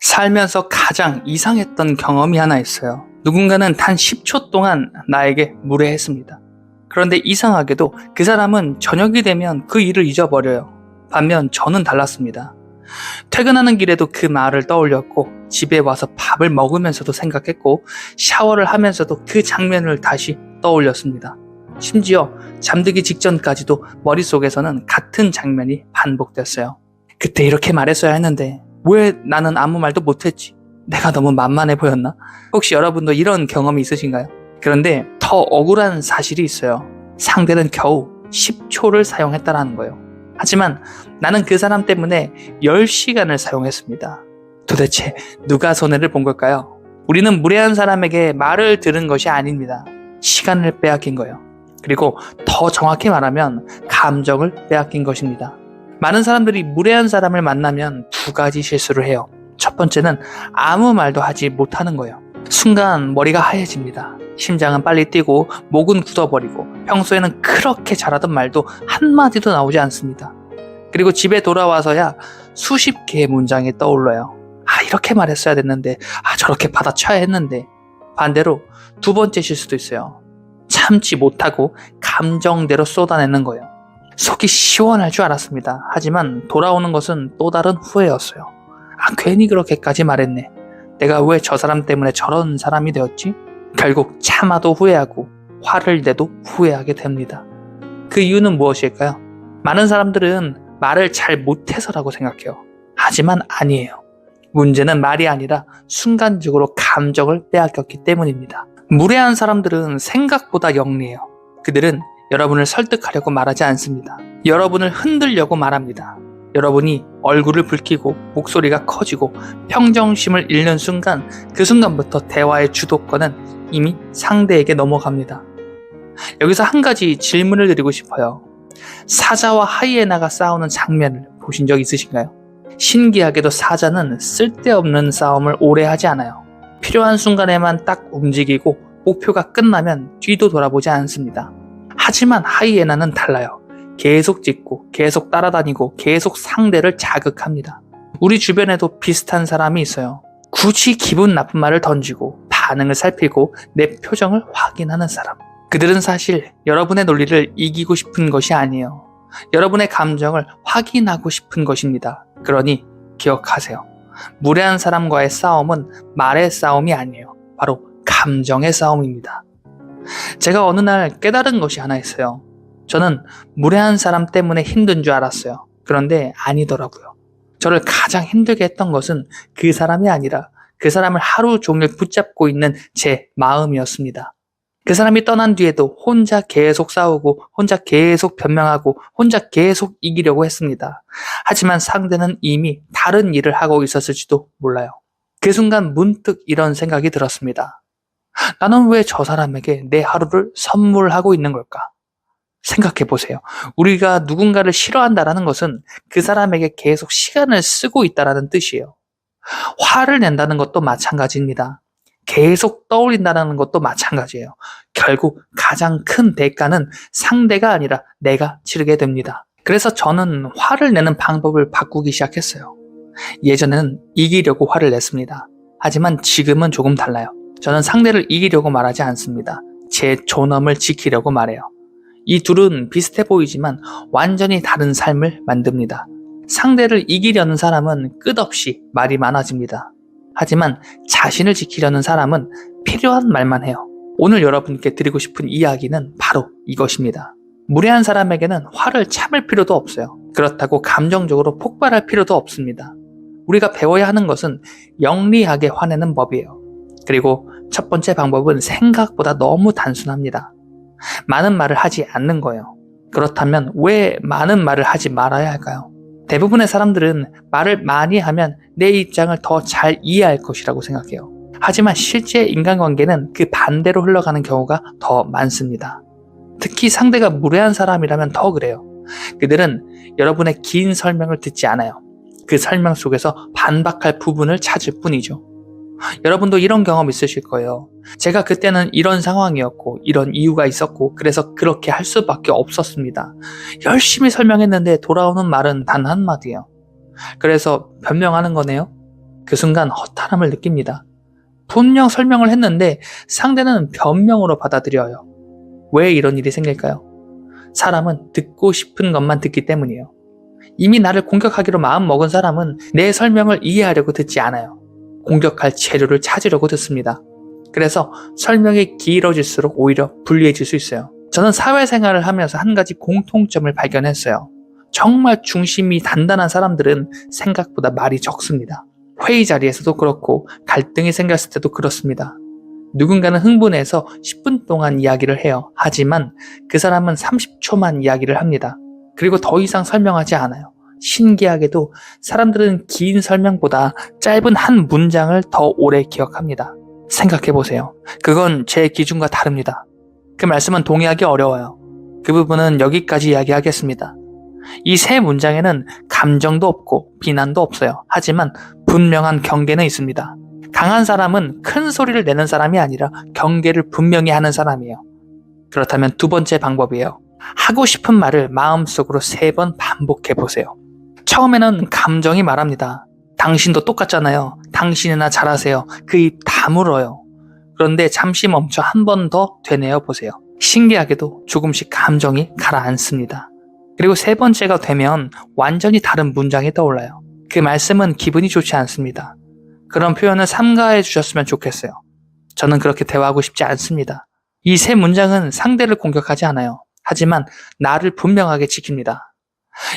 살면서 가장 이상했던 경험이 하나 있어요. 누군가는 단 10초 동안 나에게 무례했습니다. 그런데 이상하게도 그 사람은 저녁이 되면 그 일을 잊어버려요. 반면 저는 달랐습니다. 퇴근하는 길에도 그 말을 떠올렸고, 집에 와서 밥을 먹으면서도 생각했고, 샤워를 하면서도 그 장면을 다시 떠올렸습니다. 심지어 잠들기 직전까지도 머릿속에서는 같은 장면이 반복됐어요. 그때 이렇게 말했어야 했는데 왜 나는 아무 말도 못했지? 내가 너무 만만해 보였나? 혹시 여러분도 이런 경험이 있으신가요? 그런데 더 억울한 사실이 있어요. 상대는 겨우 10초를 사용했다는 거예요. 하지만 나는 그 사람 때문에 10시간을 사용했습니다. 도대체 누가 손해를 본 걸까요? 우리는 무례한 사람에게 말을 들은 것이 아닙니다. 시간을 빼앗긴 거예요. 그리고 더 정확히 말하면 감정을 빼앗긴 것입니다. 많은 사람들이 무례한 사람을 만나면 두 가지 실수를 해요. 첫 번째는 아무 말도 하지 못하는 거예요. 순간 머리가 하얘집니다. 심장은 빨리 뛰고 목은 굳어버리고 평소에는 그렇게 잘하던 말도 한마디도 나오지 않습니다. 그리고 집에 돌아와서야 수십 개의 문장이 떠올라요. 이렇게 말했어야 됐는데, 저렇게 받아쳐야 했는데. 반대로 두 번째 실수도 있어요. 참지 못하고 감정대로 쏟아내는 거예요. 속이 시원할 줄 알았습니다. 하지만 돌아오는 것은 또 다른 후회였어요. 괜히 그렇게까지 말했네. 내가 왜 저 사람 때문에 저런 사람이 되었지? 결국 참아도 후회하고 화를 내도 후회하게 됩니다. 그 이유는 무엇일까요? 많은 사람들은 말을 잘 못해서라고 생각해요. 하지만 아니에요. 문제는 말이 아니라 순간적으로 감정을 빼앗겼기 때문입니다. 무례한 사람들은 생각보다 영리해요. 그들은 여러분을 설득하려고 말하지 않습니다. 여러분을 흔들려고 말합니다. 여러분이 얼굴을 붉히고 목소리가 커지고 평정심을 잃는 순간, 그 순간부터 대화의 주도권은 이미 상대에게 넘어갑니다. 여기서 한 가지 질문을 드리고 싶어요. 사자와 하이에나가 싸우는 장면을 보신 적 있으신가요? 신기하게도 사자는 쓸데없는 싸움을 오래 하지 않아요. 필요한 순간에만 딱 움직이고 목표가 끝나면 뒤도 돌아보지 않습니다. 하지만 하이에나는 달라요. 계속 짖고 계속 따라다니고 계속 상대를 자극합니다. 우리 주변에도 비슷한 사람이 있어요. 굳이 기분 나쁜 말을 던지고 반응을 살피고 내 표정을 확인하는 사람. 그들은 사실 여러분의 논리를 이기고 싶은 것이 아니에요. 여러분의 감정을 확인하고 싶은 것입니다. 그러니 기억하세요. 무례한 사람과의 싸움은 말의 싸움이 아니에요. 바로 감정의 싸움입니다. 제가 어느 날 깨달은 것이 하나 있어요. 저는 무례한 사람 때문에 힘든 줄 알았어요. 그런데 아니더라고요. 저를 가장 힘들게 했던 것은 그 사람이 아니라 그 사람을 하루 종일 붙잡고 있는 제 마음이었습니다. 그 사람이 떠난 뒤에도 혼자 계속 싸우고 혼자 계속 변명하고 혼자 계속 이기려고 했습니다. 하지만 상대는 이미 다른 일을 하고 있었을지도 몰라요. 그 순간 문득 이런 생각이 들었습니다. 나는 왜 저 사람에게 내 하루를 선물하고 있는 걸까? 생각해 보세요. 우리가 누군가를 싫어한다는 것은 그 사람에게 계속 시간을 쓰고 있다는 뜻이에요. 화를 낸다는 것도 마찬가지입니다. 계속 떠올린다는 것도 마찬가지예요. 결국 가장 큰 대가는 상대가 아니라 내가 치르게 됩니다. 그래서 저는 화를 내는 방법을 바꾸기 시작했어요. 예전에는 이기려고 화를 냈습니다. 하지만 지금은 조금 달라요. 저는 상대를 이기려고 말하지 않습니다. 제 존엄을 지키려고 말해요. 이 둘은 비슷해 보이지만 완전히 다른 삶을 만듭니다. 상대를 이기려는 사람은 끝없이 말이 많아집니다. 하지만 자신을 지키려는 사람은 필요한 말만 해요. 오늘 여러분께 드리고 싶은 이야기는 바로 이것입니다. 무례한 사람에게는 화를 참을 필요도 없어요. 그렇다고 감정적으로 폭발할 필요도 없습니다. 우리가 배워야 하는 것은 영리하게 화내는 법이에요. 그리고 첫 번째 방법은 생각보다 너무 단순합니다. 많은 말을 하지 않는 거예요. 그렇다면 왜 많은 말을 하지 말아야 할까요? 대부분의 사람들은 말을 많이 하면 내 입장을 더 잘 이해할 것이라고 생각해요. 하지만 실제 인간관계는 그 반대로 흘러가는 경우가 더 많습니다. 특히 상대가 무례한 사람이라면 더 그래요. 그들은 여러분의 긴 설명을 듣지 않아요. 그 설명 속에서 반박할 부분을 찾을 뿐이죠. 여러분도 이런 경험 있으실 거예요. 제가 그때는 이런 상황이었고 이런 이유가 있었고 그래서 그렇게 할 수밖에 없었습니다. 열심히 설명했는데 돌아오는 말은 단 한마디예요. 그래서 변명하는 거네요. 그 순간 허탈함을 느낍니다. 분명 설명을 했는데 상대는 변명으로 받아들여요. 왜 이런 일이 생길까요? 사람은 듣고 싶은 것만 듣기 때문이에요. 이미 나를 공격하기로 마음먹은 사람은 내 설명을 이해하려고 듣지 않아요. 공격할 재료를 찾으려고 듣습니다. 그래서 설명이 길어질수록 오히려 불리해질 수 있어요. 저는 사회생활을 하면서 한 가지 공통점을 발견했어요. 정말 중심이 단단한 사람들은 생각보다 말이 적습니다. 회의 자리에서도 그렇고 갈등이 생겼을 때도 그렇습니다. 누군가는 흥분해서 10분 동안 이야기를 해요. 하지만 그 사람은 30초만 이야기를 합니다. 그리고 더 이상 설명하지 않아요. 신기하게도 사람들은 긴 설명보다 짧은 한 문장을 더 오래 기억합니다. 생각해보세요. 그건 제 기준과 다릅니다. 그 말씀은 동의하기 어려워요. 그 부분은 여기까지 이야기하겠습니다. 이 세 문장에는 감정도 없고 비난도 없어요. 하지만 분명한 경계는 있습니다. 강한 사람은 큰 소리를 내는 사람이 아니라 경계를 분명히 하는 사람이에요. 그렇다면 두 번째 방법이에요. 하고 싶은 말을 마음속으로 3번 반복해보세요. 처음에는 감정이 말합니다. 당신도 똑같잖아요. 당신이나 잘하세요. 그 입 다물어요. 그런데 잠시 멈춰 한 번 더 되뇌어 보세요. 신기하게도 조금씩 감정이 가라앉습니다. 그리고 3번째가 되면 완전히 다른 문장이 떠올라요. 그 말씀은 기분이 좋지 않습니다. 그런 표현을 삼가해 주셨으면 좋겠어요. 저는 그렇게 대화하고 싶지 않습니다. 이 3문장은 상대를 공격하지 않아요. 하지만 나를 분명하게 지킵니다.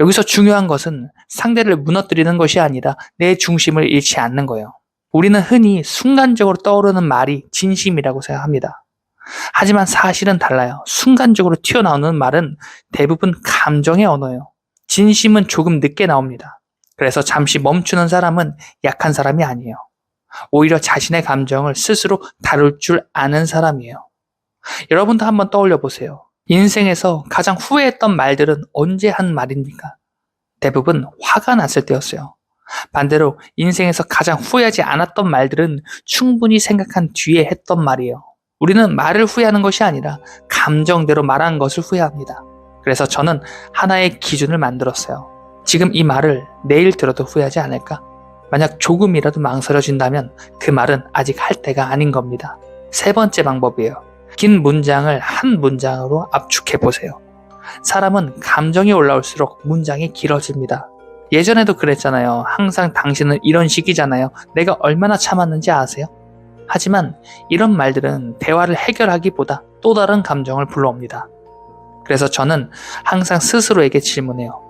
여기서 중요한 것은 상대를 무너뜨리는 것이 아니라 내 중심을 잃지 않는 거예요. 우리는 흔히 순간적으로 떠오르는 말이 진심이라고 생각합니다. 하지만 사실은 달라요. 순간적으로 튀어나오는 말은 대부분 감정의 언어예요. 진심은 조금 늦게 나옵니다. 그래서 잠시 멈추는 사람은 약한 사람이 아니에요. 오히려 자신의 감정을 스스로 다룰 줄 아는 사람이에요. 여러분도 한번 떠올려 보세요. 인생에서 가장 후회했던 말들은 언제 한 말입니까? 대부분 화가 났을 때였어요. 반대로 인생에서 가장 후회하지 않았던 말들은 충분히 생각한 뒤에 했던 말이에요. 우리는 말을 후회하는 것이 아니라 감정대로 말한 것을 후회합니다. 그래서 저는 하나의 기준을 만들었어요. 지금 이 말을 내일 들어도 후회하지 않을까? 만약 조금이라도 망설여진다면 그 말은 아직 할 때가 아닌 겁니다. 3번째 방법이에요. 긴 문장을 한 문장으로 압축해보세요. 사람은 감정이 올라올수록 문장이 길어집니다. 예전에도 그랬잖아요. 항상 당신은 이런 식이잖아요. 내가 얼마나 참았는지 아세요? 하지만 이런 말들은 대화를 해결하기보다 또 다른 감정을 불러옵니다. 그래서 저는 항상 스스로에게 질문해요.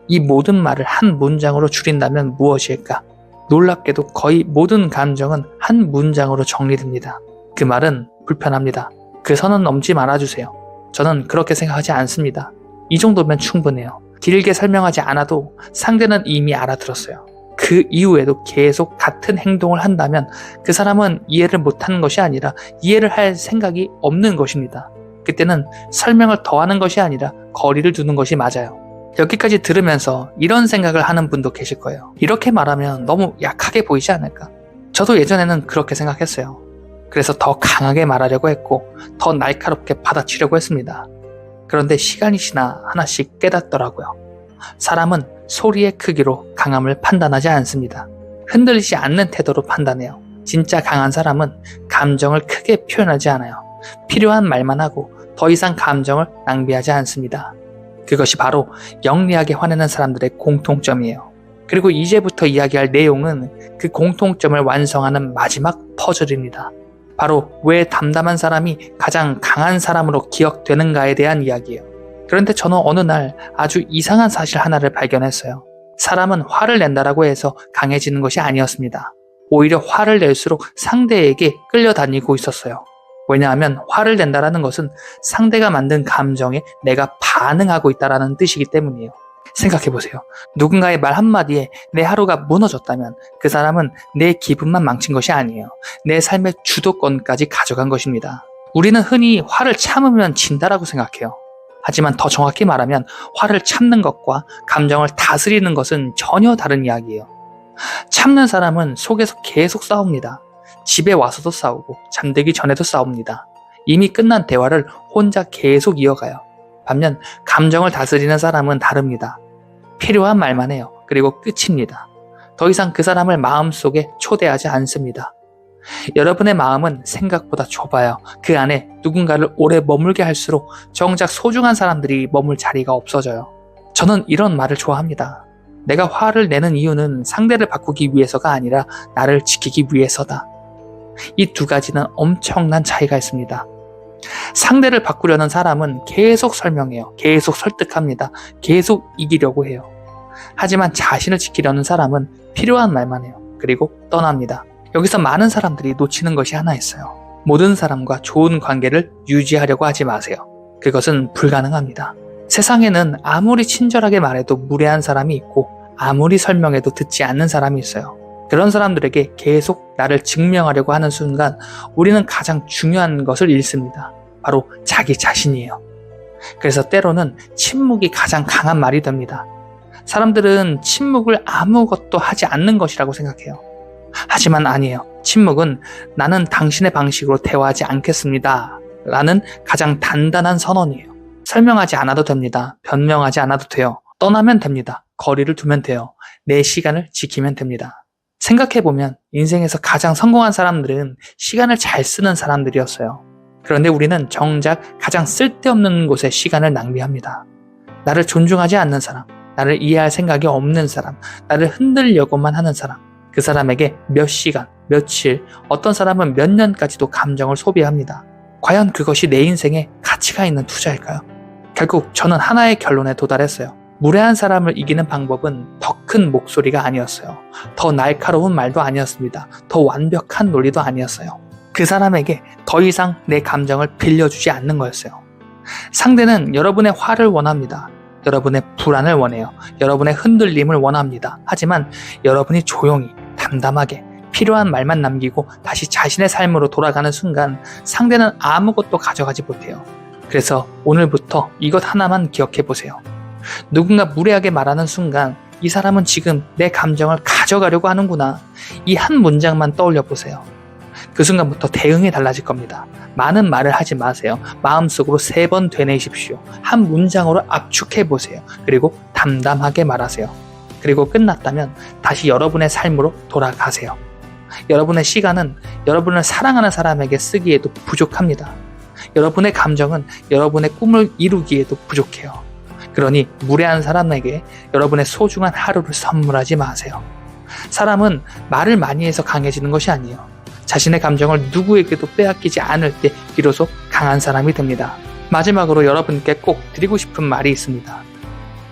이 모든 말을 한 문장으로 줄인다면 무엇일까? 놀랍게도 거의 모든 감정은 한 문장으로 정리됩니다. 그 말은 불편합니다. 그 선은 넘지 말아주세요. 저는 그렇게 생각하지 않습니다. 이 정도면 충분해요. 길게 설명하지 않아도 상대는 이미 알아들었어요. 그 이후에도 계속 같은 행동을 한다면 그 사람은 이해를 못하는 것이 아니라 이해를 할 생각이 없는 것입니다. 그때는 설명을 더하는 것이 아니라 거리를 두는 것이 맞아요. 여기까지 들으면서 이런 생각을 하는 분도 계실 거예요. 이렇게 말하면 너무 약하게 보이지 않을까? 저도 예전에는 그렇게 생각했어요. 그래서 더 강하게 말하려고 했고 더 날카롭게 받아치려고 했습니다. 그런데 시간이 지나 하나씩 깨닫더라고요. 사람은 소리의 크기로 강함을 판단하지 않습니다. 흔들리지 않는 태도로 판단해요. 진짜 강한 사람은 감정을 크게 표현하지 않아요. 필요한 말만 하고 더 이상 감정을 낭비하지 않습니다. 그것이 바로 영리하게 화내는 사람들의 공통점이에요. 그리고 이제부터 이야기할 내용은 그 공통점을 완성하는 마지막 퍼즐입니다. 바로 왜 담담한 사람이 가장 강한 사람으로 기억되는가에 대한 이야기예요. 그런데 저는 어느 날 아주 이상한 사실 하나를 발견했어요. 사람은 화를 낸다라고 해서 강해지는 것이 아니었습니다. 오히려 화를 낼수록 상대에게 끌려다니고 있었어요. 왜냐하면 화를 낸다라는 것은 상대가 만든 감정에 내가 반응하고 있다라는 뜻이기 때문이에요. 생각해보세요. 누군가의 말 한마디에 내 하루가 무너졌다면 그 사람은 내 기분만 망친 것이 아니에요. 내 삶의 주도권까지 가져간 것입니다. 우리는 흔히 화를 참으면 진다라고 생각해요. 하지만 더 정확히 말하면 화를 참는 것과 감정을 다스리는 것은 전혀 다른 이야기예요. 참는 사람은 속에서 계속 싸웁니다. 집에 와서도 싸우고 잠들기 전에도 싸웁니다. 이미 끝난 대화를 혼자 계속 이어가요. 반면 감정을 다스리는 사람은 다릅니다. 필요한 말만 해요. 그리고 끝입니다. 더 이상 그 사람을 마음속에 초대하지 않습니다. 여러분의 마음은 생각보다 좁아요. 그 안에 누군가를 오래 머물게 할수록 정작 소중한 사람들이 머물 자리가 없어져요. 저는 이런 말을 좋아합니다. 내가 화를 내는 이유는 상대를 바꾸기 위해서가 아니라 나를 지키기 위해서다. 이 두 가지는 엄청난 차이가 있습니다. 상대를 바꾸려는 사람은 계속 설명해요. 계속 설득합니다. 계속 이기려고 해요. 하지만 자신을 지키려는 사람은 필요한 말만 해요. 그리고 떠납니다. 여기서 많은 사람들이 놓치는 것이 하나 있어요. 모든 사람과 좋은 관계를 유지하려고 하지 마세요. 그것은 불가능합니다. 세상에는 아무리 친절하게 말해도 무례한 사람이 있고 아무리 설명해도 듣지 않는 사람이 있어요. 그런 사람들에게 계속 나를 증명하려고 하는 순간 우리는 가장 중요한 것을 잃습니다. 바로 자기 자신이에요. 그래서 때로는 침묵이 가장 강한 말이 됩니다. 사람들은 침묵을 아무것도 하지 않는 것이라고 생각해요. 하지만 아니에요. 침묵은 나는 당신의 방식으로 대화하지 않겠습니다. 라는 가장 단단한 선언이에요. 설명하지 않아도 됩니다. 변명하지 않아도 돼요. 떠나면 됩니다. 거리를 두면 돼요. 내 시간을 지키면 됩니다. 생각해보면 인생에서 가장 성공한 사람들은 시간을 잘 쓰는 사람들이었어요. 그런데 우리는 정작 가장 쓸데없는 곳에 시간을 낭비합니다. 나를 존중하지 않는 사람, 나를 이해할 생각이 없는 사람, 나를 흔들려고만 하는 사람, 그 사람에게 몇 시간, 며칠, 어떤 사람은 몇 년까지도 감정을 소비합니다. 과연 그것이 내 인생에 가치가 있는 투자일까요? 결국 저는 하나의 결론에 도달했어요. 무례한 사람을 이기는 방법은 더 큰 목소리가 아니었어요. 더 날카로운 말도 아니었습니다. 더 완벽한 논리도 아니었어요. 그 사람에게 더 이상 내 감정을 빌려주지 않는 거였어요. 상대는 여러분의 화를 원합니다. 여러분의 불안을 원해요. 여러분의 흔들림을 원합니다. 하지만 여러분이 조용히, 담담하게 필요한 말만 남기고 다시 자신의 삶으로 돌아가는 순간 상대는 아무것도 가져가지 못해요. 그래서 오늘부터 이것 하나만 기억해 보세요. 누군가 무례하게 말하는 순간 이 사람은 지금 내 감정을 가져가려고 하는구나. 이 한 문장만 떠올려 보세요. 그 순간부터 대응이 달라질 겁니다. 많은 말을 하지 마세요. 마음속으로 3번 되뇌십시오. 한 문장으로 압축해 보세요. 그리고 담담하게 말하세요. 그리고 끝났다면 다시 여러분의 삶으로 돌아가세요. 여러분의 시간은 여러분을 사랑하는 사람에게 쓰기에도 부족합니다. 여러분의 감정은 여러분의 꿈을 이루기에도 부족해요. 그러니 무례한 사람에게 여러분의 소중한 하루를 선물하지 마세요. 사람은 말을 많이 해서 강해지는 것이 아니에요. 자신의 감정을 누구에게도 빼앗기지 않을 때 비로소 강한 사람이 됩니다. 마지막으로 여러분께 꼭 드리고 싶은 말이 있습니다.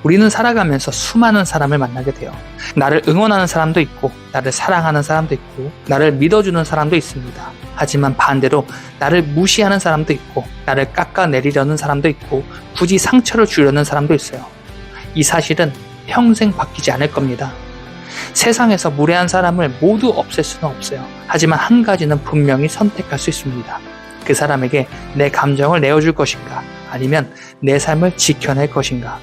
우리는 살아가면서 수많은 사람을 만나게 돼요. 나를 응원하는 사람도 있고, 나를 사랑하는 사람도 있고, 나를 믿어주는 사람도 있습니다. 하지만 반대로 나를 무시하는 사람도 있고, 나를 깎아내리려는 사람도 있고, 굳이 상처를 주려는 사람도 있어요. 이 사실은 평생 바뀌지 않을 겁니다. 세상에서 무례한 사람을 모두 없앨 수는 없어요. 하지만 한 가지는 분명히 선택할 수 있습니다. 그 사람에게 내 감정을 내어줄 것인가, 아니면 내 삶을 지켜낼 것인가.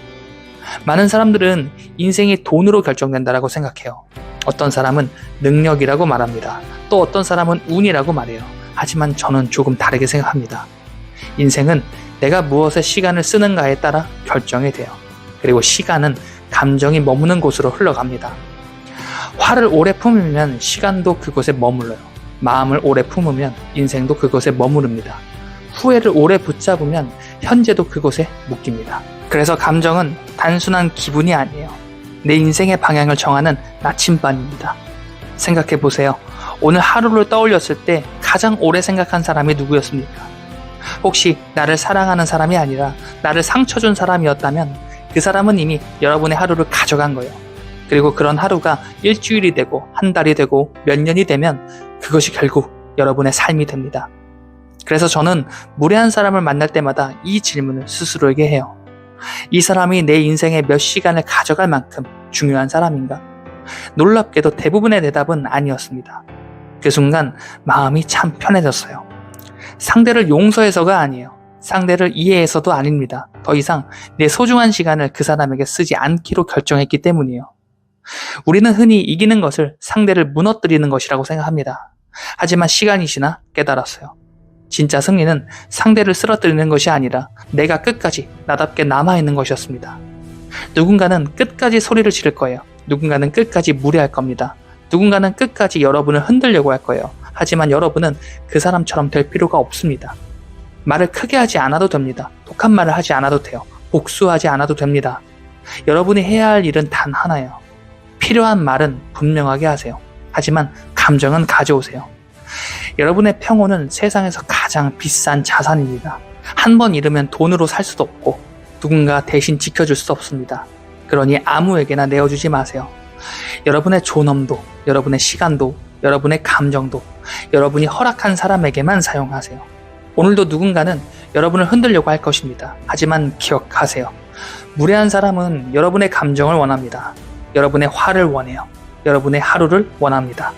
많은 사람들은 인생이 돈으로 결정된다고 생각해요. 어떤 사람은 능력이라고 말합니다. 또 어떤 사람은 운이라고 말해요. 하지만 저는 조금 다르게 생각합니다. 인생은 내가 무엇에 시간을 쓰는가에 따라 결정이 돼요. 그리고 시간은 감정이 머무는 곳으로 흘러갑니다. 화를 오래 품으면 시간도 그곳에 머물러요. 마음을 오래 품으면 인생도 그곳에 머무릅니다. 후회를 오래 붙잡으면 현재도 그곳에 묶입니다. 그래서 감정은 단순한 기분이 아니에요. 내 인생의 방향을 정하는 나침반입니다. 생각해 보세요. 오늘 하루를 떠올렸을 때 가장 오래 생각한 사람이 누구였습니까? 혹시 나를 사랑하는 사람이 아니라 나를 상처 준 사람이었다면 그 사람은 이미 여러분의 하루를 가져간 거예요. 그리고 그런 하루가 일주일이 되고 한 달이 되고 몇 년이 되면 그것이 결국 여러분의 삶이 됩니다. 그래서 저는 무례한 사람을 만날 때마다 이 질문을 스스로에게 해요. 이 사람이 내 인생의 몇 시간을 가져갈 만큼 중요한 사람인가? 놀랍게도 대부분의 대답은 아니었습니다. 그 순간 마음이 참 편해졌어요. 상대를 용서해서가 아니에요. 상대를 이해해서도 아닙니다. 더 이상 내 소중한 시간을 그 사람에게 쓰지 않기로 결정했기 때문이에요. 우리는 흔히 이기는 것을 상대를 무너뜨리는 것이라고 생각합니다. 하지만 시간이 지나 깨달았어요. 진짜 승리는 상대를 쓰러뜨리는 것이 아니라 내가 끝까지 나답게 남아있는 것이었습니다. 누군가는 끝까지 소리를 지를 거예요. 누군가는 끝까지 무례할 겁니다. 누군가는 끝까지 여러분을 흔들려고 할 거예요. 하지만 여러분은 그 사람처럼 될 필요가 없습니다. 말을 크게 하지 않아도 됩니다. 독한 말을 하지 않아도 돼요. 복수하지 않아도 됩니다. 여러분이 해야 할 일은 단 하나예요. 필요한 말은 분명하게 하세요. 하지만 감정은 가져오세요. 여러분의 평온은 세상에서 가장 비싼 자산입니다. 한 번 잃으면 돈으로 살 수도 없고 누군가 대신 지켜줄 수 없습니다. 그러니 아무에게나 내어주지 마세요. 여러분의 존엄도, 여러분의 시간도, 여러분의 감정도 여러분이 허락한 사람에게만 사용하세요. 오늘도 누군가는 여러분을 흔들려고 할 것입니다. 하지만 기억하세요. 무례한 사람은 여러분의 감정을 원합니다. 여러분의 화를 원해요. 여러분의 하루를 원합니다.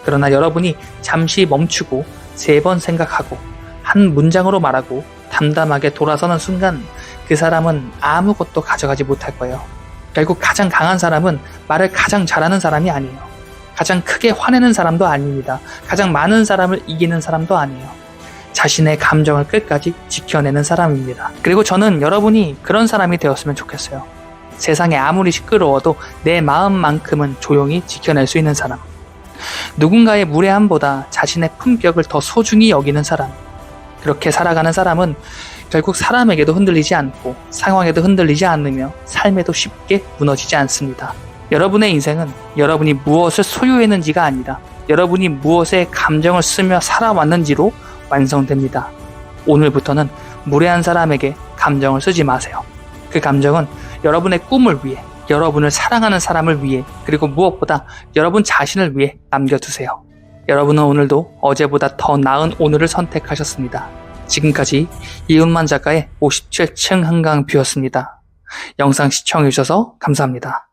그러나 여러분이 잠시 멈추고 3번 생각하고 한 문장으로 말하고 담담하게 돌아서는 순간 그 사람은 아무것도 가져가지 못할 거예요. 결국 가장 강한 사람은 말을 가장 잘하는 사람이 아니에요. 가장 크게 화내는 사람도 아닙니다. 가장 많은 사람을 이기는 사람도 아니에요. 자신의 감정을 끝까지 지켜내는 사람입니다. 그리고 저는 여러분이 그런 사람이 되었으면 좋겠어요. 세상에 아무리 시끄러워도 내 마음만큼은 조용히 지켜낼 수 있는 사람. 누군가의 무례함보다 자신의 품격을 더 소중히 여기는 사람. 그렇게 살아가는 사람은 결국 사람에게도 흔들리지 않고 상황에도 흔들리지 않으며 삶에도 쉽게 무너지지 않습니다. 여러분의 인생은 여러분이 무엇을 소유했는지가 아니라 여러분이 무엇에 감정을 쓰며 살아왔는지로 완성됩니다. 오늘부터는 무례한 사람에게 감정을 쓰지 마세요. 그 감정은 여러분의 꿈을 위해, 여러분을 사랑하는 사람을 위해, 그리고 무엇보다 여러분 자신을 위해 남겨두세요. 여러분은 오늘도 어제보다 더 나은 오늘을 선택하셨습니다. 지금까지 이은만 작가의 57층 한강뷰였습니다. 영상 시청해주셔서 감사합니다.